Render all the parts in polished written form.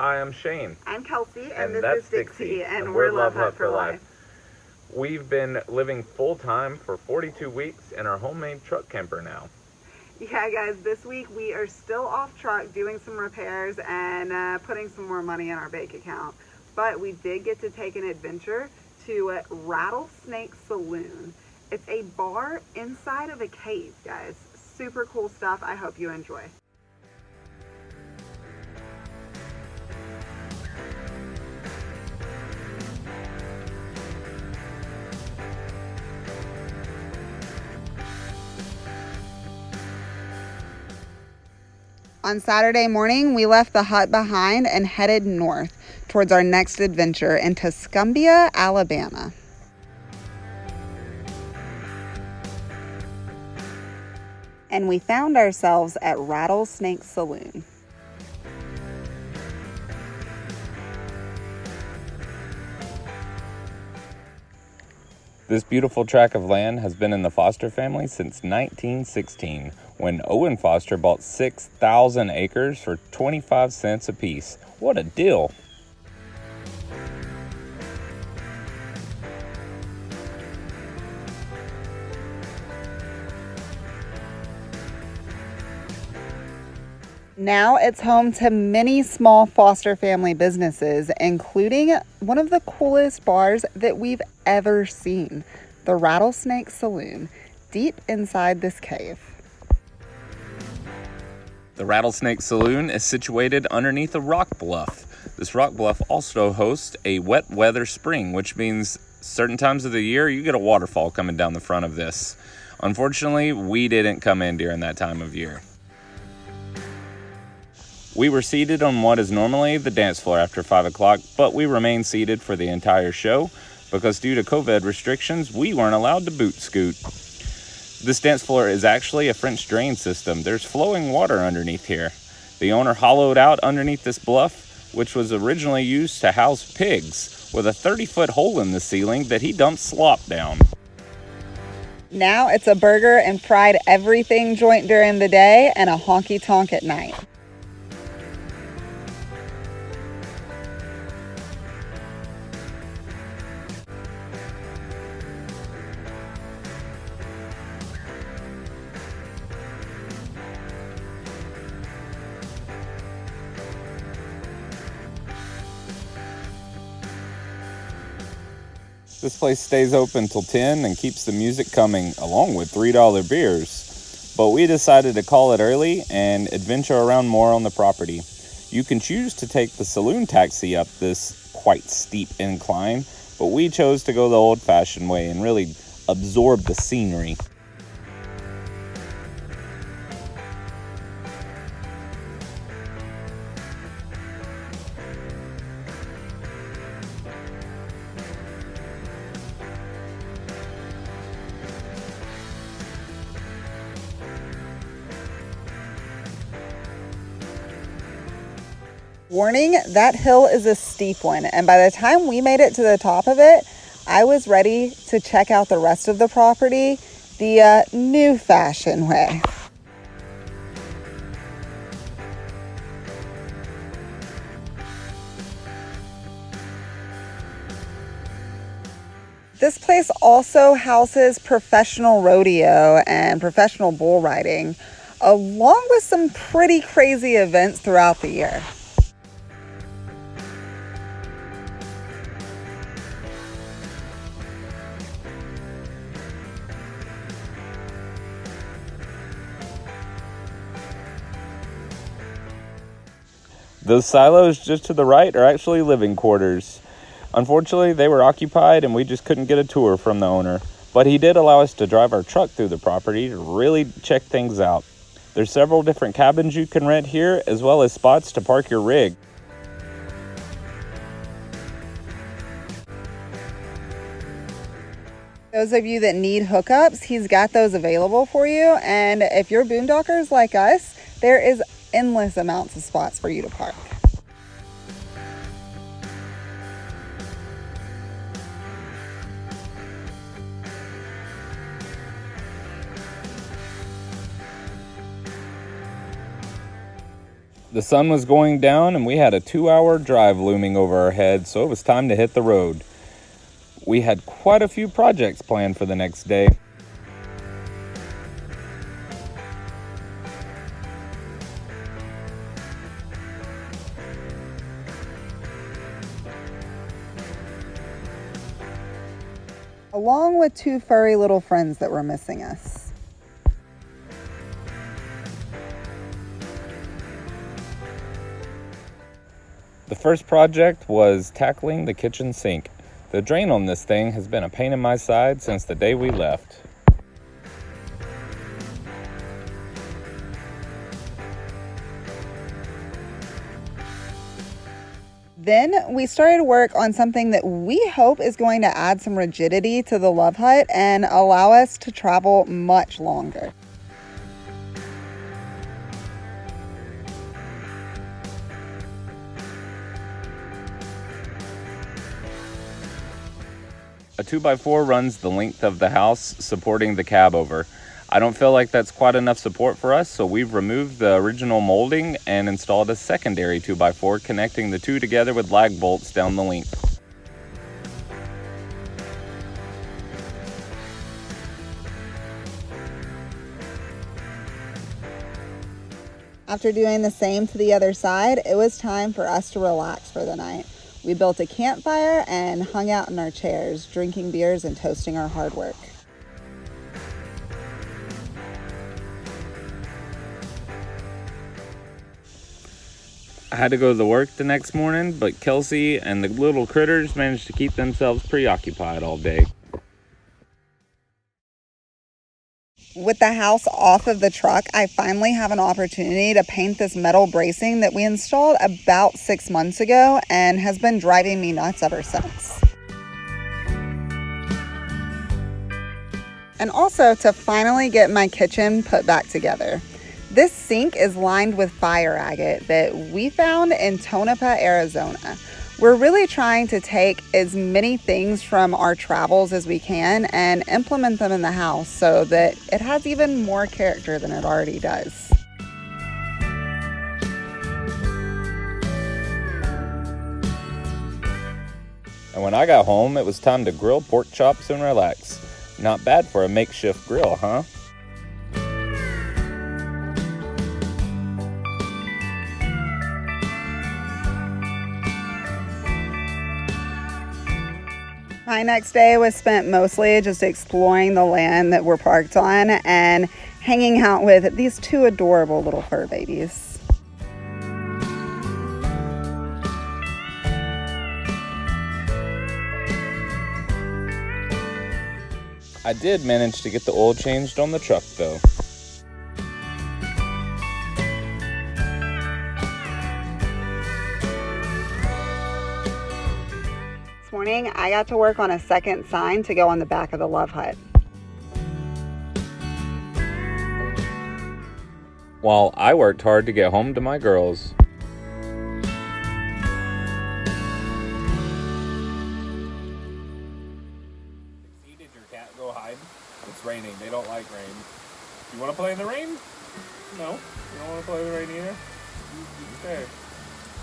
I am Shane. I'm Kelsey, And this that's is Dixie, and we're Love Hut for Life. We've been living full-time for 42 weeks in our homemade truck camper now. Yeah, guys, this week we are still off truck doing some repairs and putting some more money in our bank account. But we did get to take an adventure to Rattlesnake Saloon. It's a bar inside of a cave, guys. Super cool stuff. I hope you enjoy. On Saturday morning, we left the hut behind and headed north towards our next adventure in Tuscumbia, Alabama. And we found ourselves at Rattlesnake Saloon. This beautiful tract of land has been in the Foster family since 1916, when Owen Foster bought 6,000 acres for 25 cents apiece. What a deal! Now it's home to many small Foster family businesses, including one of the coolest bars that we've ever seen, the Rattlesnake Saloon, deep inside this cave. The Rattlesnake Saloon is situated underneath a rock bluff. This rock bluff also hosts a wet weather spring, which means certain times of the year you get a waterfall coming down the front of this. Unfortunately, we didn't come in during that time of year. We were seated on what is normally the dance floor after 5 o'clock, but we remained seated for the entire show because due to COVID restrictions, we weren't allowed to boot scoot. This dance floor is actually a French drain system. There's flowing water underneath here. The owner hollowed out underneath this bluff, which was originally used to house pigs, with a 30-foot hole in the ceiling that he dumped slop down. Now it's a burger and fried everything joint during the day and a honky-tonk at night. This place stays open till 10 and keeps the music coming, along with $3 beers. But we decided to call it early and adventure around more on the property. You can choose to take the saloon taxi up this quite steep incline, but we chose to go the old-fashioned way and really absorb the scenery. Warning, that hill is a steep one, and by the time we made it to the top of it, I was ready to check out the rest of the property the new-fashioned way. This place also houses professional rodeo and professional bull riding, along with some pretty crazy events throughout the year. Those silos just to the right are actually living quarters. Unfortunately, they were occupied and we just couldn't get a tour from the owner. But he did allow us to drive our truck through the property to really check things out. There's several different cabins you can rent here, as well as spots to park your rig. Those of you that need hookups, he's got those available for you. And if you're boondockers like us, there is endless amounts of spots for you to park. The sun was going down and we had a 2-hour drive looming over our heads, so it was time to hit the road. We had quite a few projects planned for the next day. Along with 2 furry little friends that were missing us. The first project was tackling the kitchen sink. The drain on this thing has been a pain in my side since the day we left. Then we started work on something that we hope is going to add some rigidity to the Love Hut and allow us to travel much longer. A 2x4 runs the length of the house, supporting the cab over. I don't feel like that's quite enough support for us, so we've removed the original molding and installed a secondary 2x4, connecting the two together with lag bolts down the length. After doing the same to the other side, it was time for us to relax for the night. We built a campfire and hung out in our chairs, drinking beers and toasting our hard work. I had to go to work the next morning, but Kelsey and the little critters managed to keep themselves preoccupied all day. With the house off of the truck, I finally have an opportunity to paint this metal bracing that we installed about 6 months ago and has been driving me nuts ever since. And also to finally get my kitchen put back together. This sink is lined with fire agate that we found in Tonopah, Arizona. We're really trying to take as many things from our travels as we can and implement them in the house so that it has even more character than it already does. And when I got home, it was time to grill pork chops and relax. Not bad for a makeshift grill, huh? My next day was spent mostly just exploring the land that we're parked on and hanging out with these 2 adorable little fur babies. I did manage to get the oil changed on the truck though. Morning, I got to work on a second sign to go on the back of the Love Hut. While I worked hard to get home to my girls. Succeeded, your cat go hide. It's raining, they don't like rain. You want to play in the rain? No, you don't want to play in the rain either? Okay,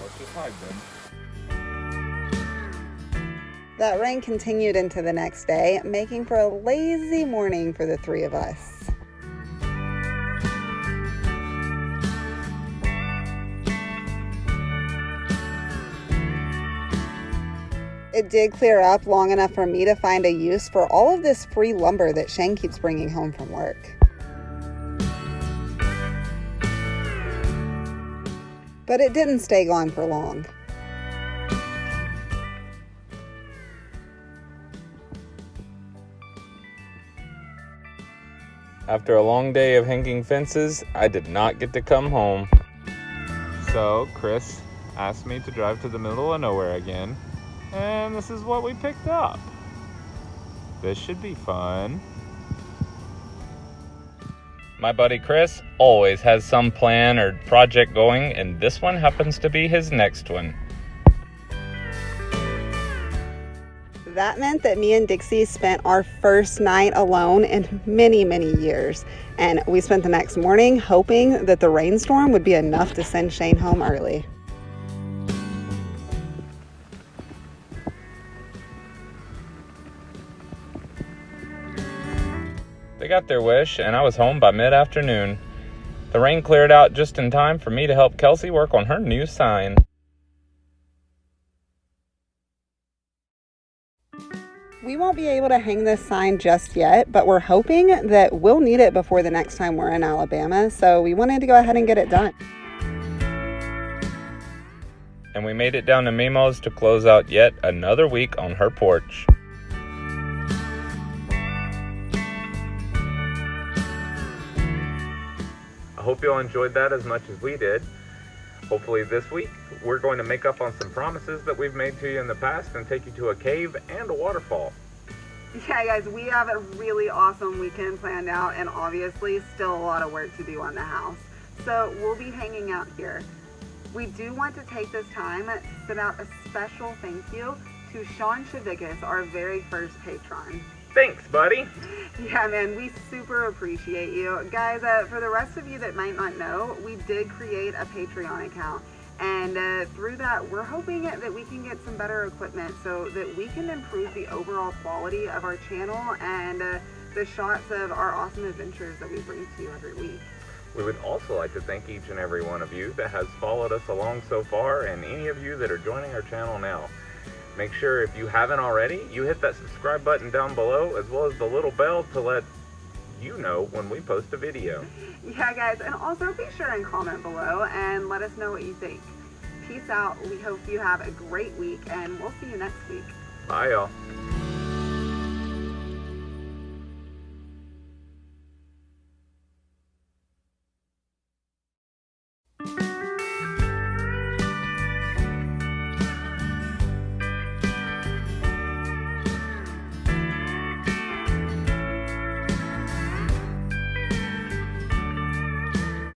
let's just hide then. That rain continued into the next day, making for a lazy morning for the 3 of us. It did clear up long enough for me to find a use for all of this free lumber that Shane keeps bringing home from work. But it didn't stay gone for long. After a long day of hanging fences, I did not get to come home. So Chris asked me to drive to the middle of nowhere again, and this is what we picked up. This should be fun. My buddy Chris always has some plan or project going, and this one happens to be his next one. That meant that me and Dixie spent our first night alone in many, many years. And we spent the next morning hoping that the rainstorm would be enough to send Shane home early. They got their wish, and I was home by mid-afternoon. The rain cleared out just in time for me to help Kelsey work on her new sign. We won't be able to hang this sign just yet, but we're hoping that we'll need it before the next time we're in Alabama, so we wanted to go ahead and get it done. And we made it down to Mimo's to close out yet another week on her porch. I hope y'all enjoyed that as much as we did. Hopefully this week we're going to make up on some promises that we've made to you in the past and take you to a cave and a waterfall. Yeah, guys, we have a really awesome weekend planned out, and obviously still a lot of work to do on the house. So we'll be hanging out here. We do want to take this time to send out a special thank you to Sean Shavikas, our very first patron. Thanks, buddy. Yeah, man, we super appreciate you. Guys, for the rest of you that might not know, we did create a Patreon account. And through that, we're hoping that we can get some better equipment so that we can improve the overall quality of our channel and the shots of our awesome adventures that we bring to you every week. We would also like to thank each and every one of you that has followed us along so far, and any of you that are joining our channel now. Make sure, if you haven't already, you hit that subscribe button down below, as well as the little bell to let you know when we post a video. Yeah, guys, and also be sure and comment below and let us know what you think. Peace out. We hope you have a great week, and we'll see you next week. Bye, y'all.